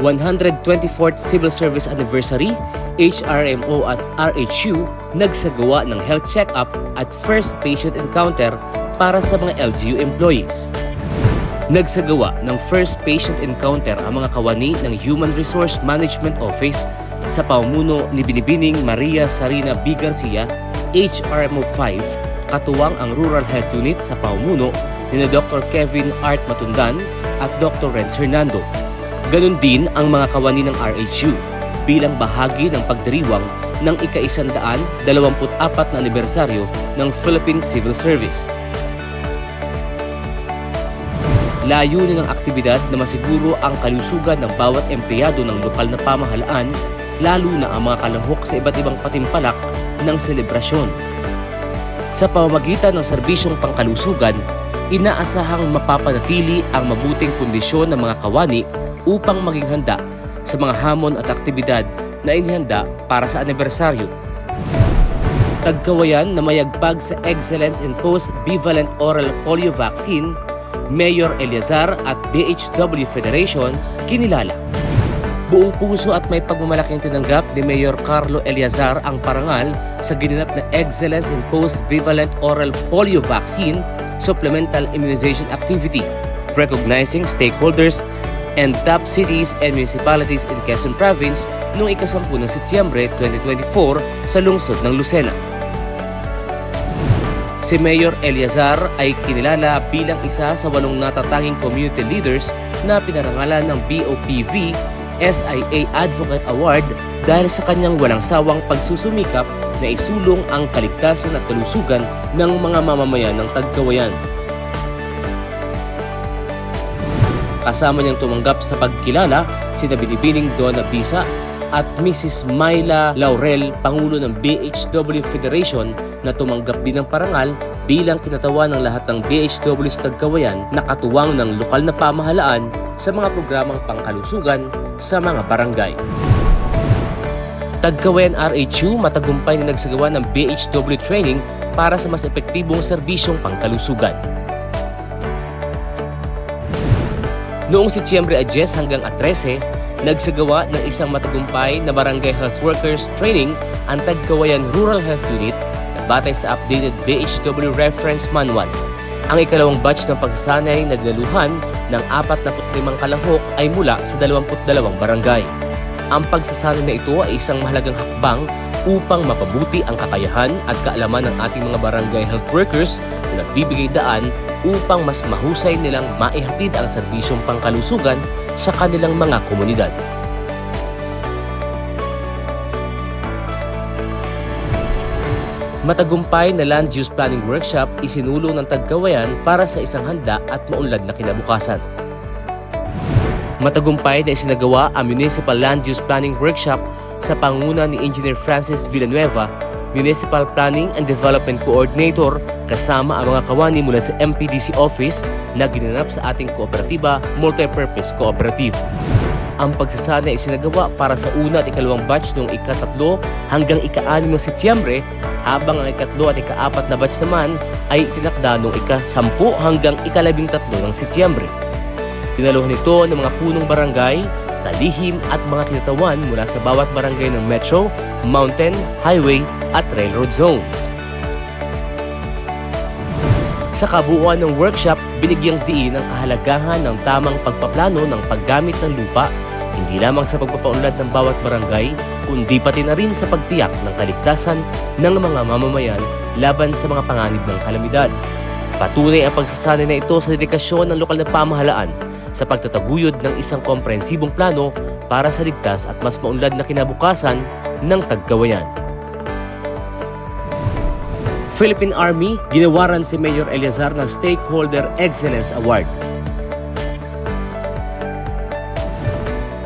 124th Civil Service Anniversary, HRMO at RHU nagsagawa ng health check-up at first patient encounter para sa mga LGU employees. Nagsagawa ng first patient encounter ang mga kawani ng Human Resource Management Office sa pamumuno ni Binibining Maria Sarina B. Garcia, HRMO 5, katuwang ang Rural Health Unit sa pamumuno ni Dr. Kevin Art Matundan at Dr. Renz Hernando. Ganon din ang mga kawani ng RHU bilang bahagi ng pagdiriwang ng ika-124 na anibersaryo ng Philippine Civil Service. Layunin ng aktibidad na masiguro ang kalusugan ng bawat empleyado ng lokal na pamahalaan, lalo na ang mga kalahok sa iba't ibang patimpalak ng selebrasyon. Sa pamamagitan ng serbisyong pangkalusugan, inaasahang mapapanatili ang mabuting kondisyon ng mga kawani upang maging handa sa mga hamon at aktibidad na inihanda para sa anibersaryo. Tagkawayan na mayagpag sa Excellence in Post-Bivalent Oral Polio Vaccine, Mayor Eleazar at BHW Federations kinilala. Buong puso at may pagmamalaking tinanggap ni Mayor Carlo Eleazar ang parangal sa ginanap na Excellence in Post-Bivalent Oral Polio Vaccine Supplemental Immunization Activity, recognizing stakeholders and top cities and municipalities in Quezon Province noong ika-10 ng Setyembre 2024 sa lungsod ng Lucena. Si Mayor Eleazar ay kinilala bilang isa sa 8 natatanging community leaders na pinarangalan ng BOPV SIA Advocate Award dahil sa kanyang walang sawang pagsusumikap na isulong ang kaligtasan at kalusugan ng mga mamamayan ng Tagkawayan. Kasama niyang tumanggap sa pagkilala sina Binibining Donna Bisa at Mrs. Myla Laurel, Pangulo ng BHW Federation, na tumanggap din ng parangal bilang kinatawa ng lahat ng BHW sa Tagkawayan na katuwang ng lokal na pamahalaan sa mga programang pangkalusugan sa mga barangay. Tagkawayan RHU matagumpay na nagsagawa ng BHW training para sa mas epektibong serbisyong pangkalusugan. Noong Setyembre 10 hanggang 13, nagsagawa ng isang matagumpay na Barangay Health Workers Training ang Tagkawayan Rural Health Unit na batay sa updated BHW Reference Manual. Ang ikalawang batch ng pagsasanay na dinaluhan ng 45 kalahok ay mula sa 22 barangay. Ang pagsasanay na ito ay isang mahalagang hakbang upang mapabuti ang kakayahan at kaalaman ng ating mga barangay health workers na nagbibigay daan upang mas mahusay nilang maihatid ang serbisyong pangkalusugan sa kanilang mga komunidad. Matagumpay na Land Use Planning Workshop isinulong ng Tagkawayan para sa isang handa at maunlad na kinabukasan. Matagumpay na isinagawa ang Municipal Land Use Planning Workshop sa pangunguna ni Engineer Francis Villanueva, Municipal Planning and Development Coordinator, kasama ang mga kawani mula sa MPDC Office na ginanap sa ating kooperatiba Multipurpose Cooperative. Ang pagsasanay ay isinagawa para sa una at ikalawang batch noong ika-3 hanggang ika-6 ng Setyembre, habang ang ika-3 at ika-4 na batch naman ay itinakda noong ika-10 hanggang ika-13 ng Setyembre. Dinaluhan ito ng mga punong barangay, talihim at mga kinatawan mula sa bawat barangay ng Metro, Mountain, Highway at Railroad Zones. Sa kabuuan ng workshop, binigyang diin ang kahalagahan ng tamang pagpaplano ng paggamit ng lupa, hindi lamang sa pagpapaunlad ng bawat barangay, kundi pati na rin sa pagtiyak ng kaligtasan ng mga mamamayan laban sa mga panganib ng kalamidad. Patunay ang pagsasanay na ito sa dedikasyon ng lokal na pamahalaan sa pagtataguyod ng isang komprehensibong plano para sa ligtas at mas maunlad na kinabukasan ng Tagkawayan. Philippine Army, ginawaran si Mayor Eleazar ng Stakeholder Excellence Award.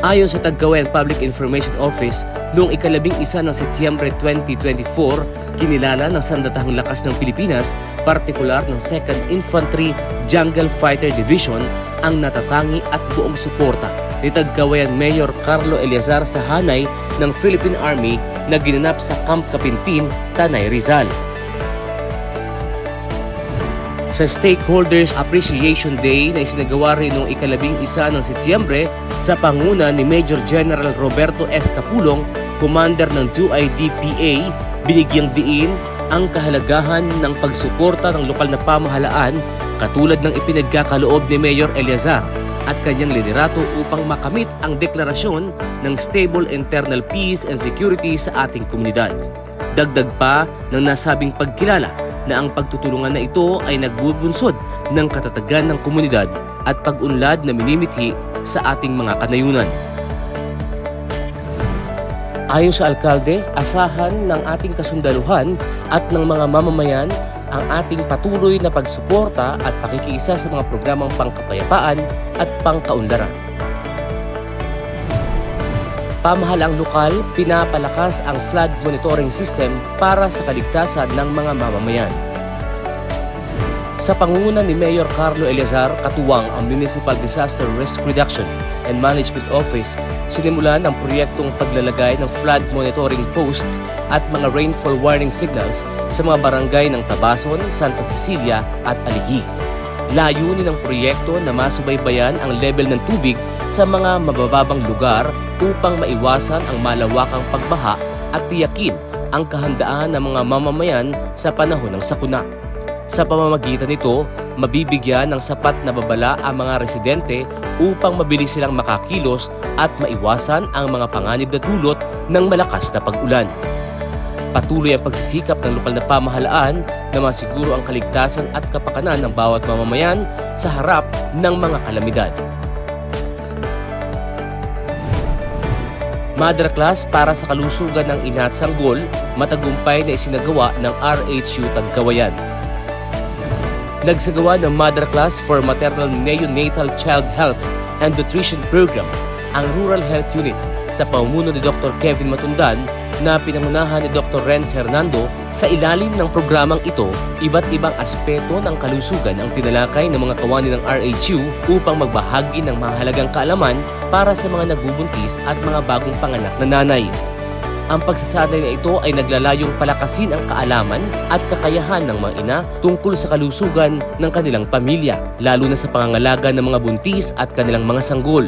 Ayon sa Tagkawayan Public Information Office, noong ika-11 ng Setyembre 2024, kinilala ng Sandatahang Lakas ng Pilipinas, partikular ng 2nd Infantry Jungle Fighter Division, ang natatangi at buong suporta ni Tagkawayan Mayor Carlo Eleazar sa hanay ng Philippine Army na ginanap sa Camp Kapinpin, Tanay, Rizal. Sa Stakeholders Appreciation Day na isinagawa rin noong ika-11 ng Setyembre sa panguna ni Major General Roberto S. Capulong, Commander ng 2IDPA, binigyang diin ang kahalagahan ng pagsuporta ng lokal na pamahalaan katulad ng ipinagkakaloob ni Mayor Eleazar at kanyang liderato upang makamit ang deklarasyon ng stable internal peace and security sa ating komunidad. Dagdag pa ng nasabing pagkilala na ang pagtutulungan na ito ay nagbubunsod ng katatagan ng komunidad at pag-unlad na minimithi sa ating mga kanayunan. Ayon sa alkalde, asahan ng ating kasundaluhan at ng mga mamamayan ang ating patuloy na pagsuporta at pakikiisa sa mga programang pangkapayapaan at pangkaunlaran. Pamahalaang lokal, pinapalakas ang flood monitoring system para sa kaligtasan ng mga mamamayan. Sa pangunguna ni Mayor Carlo Eleazar, katuwang ang Municipal Disaster Risk Reduction and Management Office, sinimulan ang proyektong paglalagay ng flood monitoring post at mga rainfall warning signals sa mga barangay ng Tabason, Santa Cecilia at Alihi. Layunin ng proyekto na masubaybayan ang level ng tubig sa mga mabababang lugar upang maiwasan ang malawakang pagbaha at tiyakin ang kahandaan ng mga mamamayan sa panahon ng sakuna. Sa pamamagitan nito, mabibigyan ng sapat na babala ang mga residente upang mabilis silang makakilos at maiwasan ang mga panganib na dulot ng malakas na pag-ulan. Patuloy ang pagsisikap ng lokal na pamahalaan na masiguro ang kaligtasan at kapakanan ng bawat mamamayan sa harap ng mga kalamidad. Mother class para sa kalusugan ng ina at sanggol, matagumpay na isinagawa ng RHU Tagkawayan. Nagsagawa ng Mother Class for Maternal Neonatal Child Health and Nutrition Program ang Rural Health Unit sa pamumuno ni Dr. Kevin Matundan na pinangunahan ni Dr. Renz Hernando. Sa ilalim ng programang ito, iba't ibang aspeto ng kalusugan ang tinalakay ng mga kawani ng RHU upang magbahagi ng mahalagang kaalaman para sa mga nagbubuntis at mga bagong panganak na nanay. Ang pagsasanay na ito ay naglalayong palakasin ang kaalaman at kakayahan ng mga ina tungkol sa kalusugan ng kanilang pamilya, lalo na sa pangangalaga ng mga buntis at kanilang mga sanggol.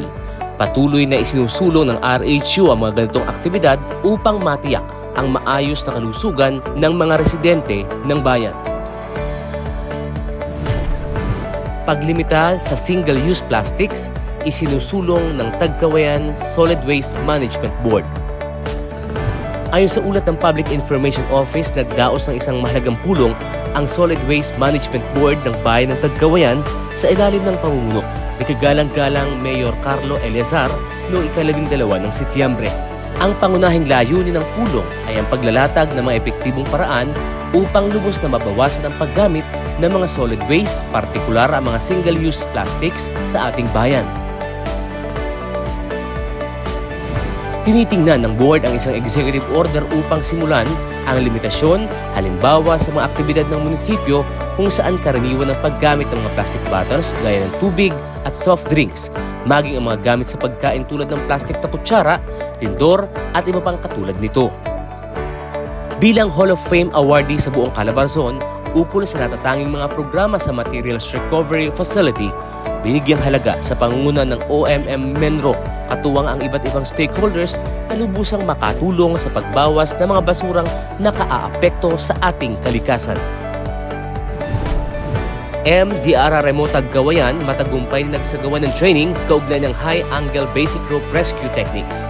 Patuloy na isinusulong ng RHU ang mga ganitong aktibidad upang matiyak ang maayos na kalusugan ng mga residente ng bayan. Paglimita sa single-use plastics, isinusulong ng Tagkawayan Solid Waste Management Board. Ayon sa ulat ng Public Information Office, nagdaos ng isang mahalagang pulong ang Solid Waste Management Board ng Bayan ng Tagkawayan sa ilalim ng pamumuno ni kagalang-galang Mayor Carlo Eleazar noong ika-12 ng Setyembre. Ang pangunahing layunin ng pulong ay ang paglalatag ng mga epektibong paraan upang lubos na mabawasan ang paggamit ng mga solid waste, partikular ang mga single-use plastics sa ating bayan. Tinitingnan ng board ang isang executive order upang simulan ang limitasyon, halimbawa sa mga aktibidad ng munisipyo kung saan karaniwan ang paggamit ng mga plastic bottles gaya ng tubig at soft drinks, maging ang mga gamit sa pagkain tulad ng plastic na kutsara, tindor at iba pang katulad nito. Bilang Hall of Fame awardee sa buong Calabarzon, ukol sa natatanging mga programa sa Materials Recovery Facility, binigyang halaga sa pangunguna ng OMM Menro, katuwang ang iba't ibang stakeholders na lubusang makatulong sa pagbawas ng mga basurang nakaaapekto sa ating kalikasan. MDRRMO Tagkawayan matagumpay na nagsagawa ng training kaugnay ng High Angle Basic Rope Rescue Techniques.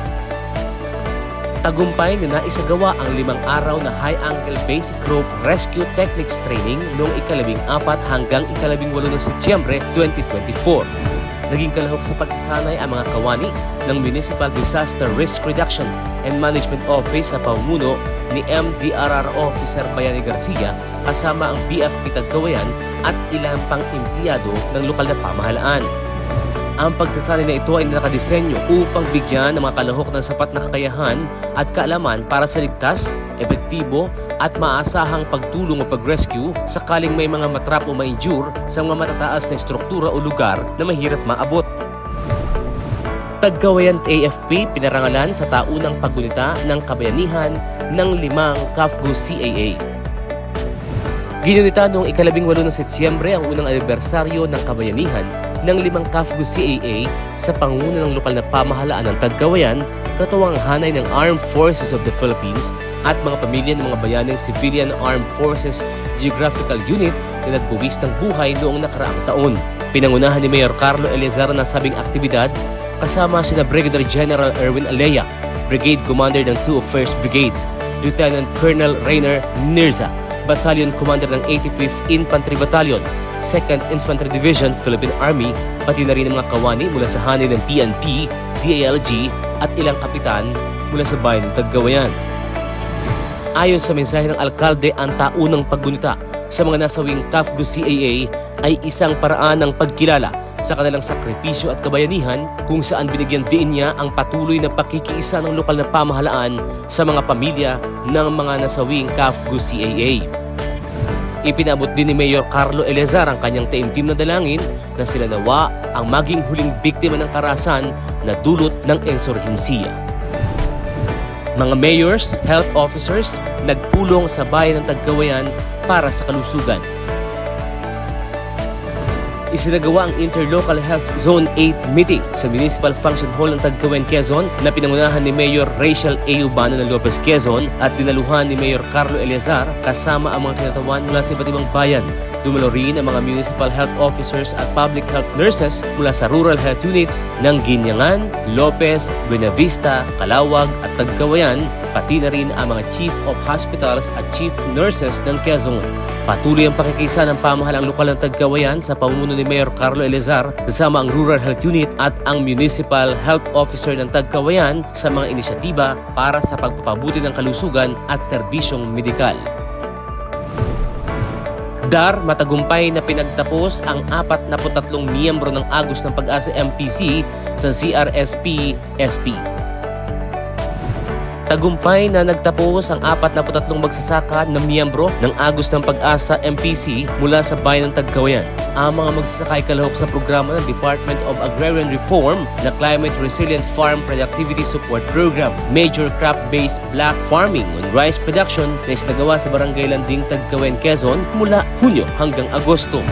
Tagumpay na naisagawa ang 5 araw na High Angle Basic Rope Rescue Techniques Training noong ika-14 hanggang ika-18 ng Setyembre 2024. Naging kalahok sa pagsasanay ang mga kawani ng Municipal Disaster Risk Reduction and Management Office sa pamumuno ni MDRR Officer Bayani Garcia kasama ang BFP Tagkawayan at ilang pang empleyado ng lokal na pamahalaan. Ang pagsasanay na ito ay nakadisenyo upang bigyan ng mga kalahok ng sapat na kakayahan at kaalaman para sa ligtas, epektibo at maasahang pagtulong o pag-rescue sakaling may mga matrap o ma-injure sa mga matataas na struktura o lugar na mahirap maabot. Tagkawayan AFP pinarangalan sa taunang paggunita ng kabayanihan ng 5 CAFGO CAA. Ginunita noong 18 ng Setyembre ang unang anibersaryo ng kabayanihan ng 5 CAFGU CAA sa pangunguna ng lokal na pamahalaan ng Tagkawayan, katuwang hanay ng Armed Forces of the Philippines at mga pamilya ng mga bayaneng Civilian Armed Forces Geographical Unit na nagbuwis ng buhay noong nakaraang taon. Pinangunahan ni Mayor Carlo Eleazar ang nasabing aktibidad kasama sina Brigadier General Erwin Alea, Brigade Commander ng 201st Brigade, Lieutenant Colonel Rainer Nirza, Battalion Commander ng 85th Infantry Battalion, 2nd Infantry Division, Philippine Army, pati na rin ang mga kawani mula sa hanay ng PNP, DILG at ilang kapitan mula sa bayan ng Tagkawayan. Ayon sa mensahe ng alkalde, ang taunang paggunita sa mga nasawing CAFGU CAA ay isang paraan ng pagkilala sa kanilang sakripisyo at kabayanihan, kung saan binigyan diin niya ang patuloy na pakikiisa ng lokal na pamahalaan sa mga pamilya ng mga nasawing CAFGU CAA. Ipinabot din ni Mayor Carlo Eleazar ang kanyang taimtim na dalangin na sila nawa ang maging huling biktima ng karahasan na dulot ng insurhensiya. Mga mayors, health officers, nagpulong sa bayan ng Tagkawayan para sa kalusugan. Isinagawa ang Interlocal Health Zone 8 meeting sa Municipal Function Hall ng Tagkawayan, Quezon na pinangunahan ni Mayor Rachel A. Urbano ng Lopez, Quezon at dinaluhan ni Mayor Carlo Eleazar kasama ang mga kinatawan mula sa iba't ibang bayan. Dumalo rin ang mga municipal health officers at public health nurses mula sa rural health units ng Ginyangan, Lopez, Buenavista, Calawag at Tagkawayan, pati na rin ang mga chief of hospitals at chief nurses ng Quezon. Patuloy ang pakikisa ng pamahalaang lokal ng Tagkawayan sa pamumuno ni Mayor Carlo Eleazar kasama ang rural health unit at ang municipal health officer ng Tagkawayan sa mga inisyatiba para sa pagpapabuti ng kalusugan at serbisyong medikal. Matagumpay na pinagtapos ang 43 miyembro ng Agos ng Pag-asa MPC sa CRSP-SP. Tagumpay na nagtapos ang 43 magsasaka na miyembro ng Agos ng Pag-asa MPC mula sa bayan ng Tagkawayan. Ang mga magsasaka ay kalahok sa programa ng Department of Agrarian Reform na Climate Resilient Farm Productivity Support Program, Major Crop-Based Black Farming on Rice Production na isinagawa sa Barangay Landing, Tagkawayan, Quezon mula Hunyo hanggang Agosto.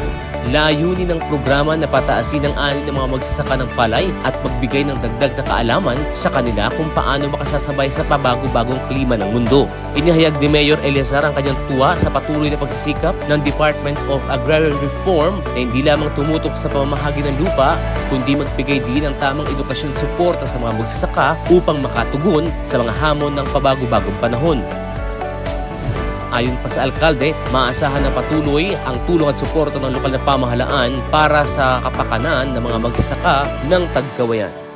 Layunin ng programa na pataasin ang ani ng mga magsasaka ng palay at magbigay ng dagdag na kaalaman sa kanila kung paano makasasabay sa pabago-bagong klima ng mundo. Inihayag ni Mayor Eleazar ang kanyang tuwa sa patuloy na pagsisikap ng Department of Agrarian Reform na hindi lamang tumutok sa pamamahagi ng lupa, kundi magbigay din ng tamang edukasyon suporta sa mga magsasaka upang makatugon sa mga hamon ng pabago-bagong panahon. Ayon pa sa alkalde, maasahan na patuloy ang tulong at suporta ng lokal na pamahalaan para sa kapakanan ng mga magsasaka ng Tagkawayan.